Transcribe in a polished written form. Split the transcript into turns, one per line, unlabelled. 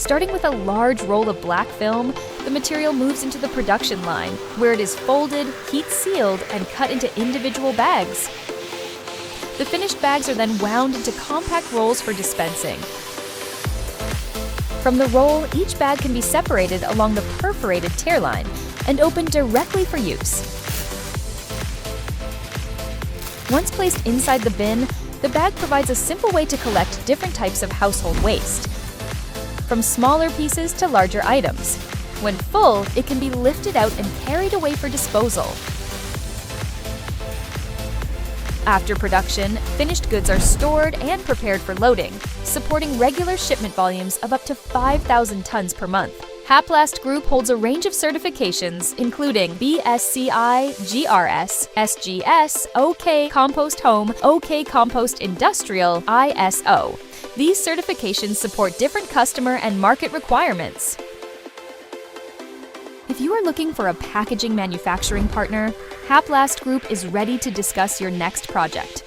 Starting with a large roll of black film, the material moves into the production line, where it is folded, heat-sealed, and cut into individual bags. The finished bags are then wound into compact rolls for dispensing. From the roll, each bag can be separated along the perforated tear line and opened directly for use. Once placed inside the bin, the bag provides a simple way to collect different types of household waste, from smaller pieces to larger items. When full, it can be lifted out and carried away for disposal. After production, finished goods are stored and prepared for loading, supporting regular shipment volumes of up to 5,000 tons per month. HAPLAST Group holds a range of certifications, including BSCI, GRS, SGS, OK Compost Home, OK Compost Industrial, ISO. These certifications support different customer and market requirements. If you are looking for a packaging manufacturing partner, HAPLAST Group is ready to discuss your next project.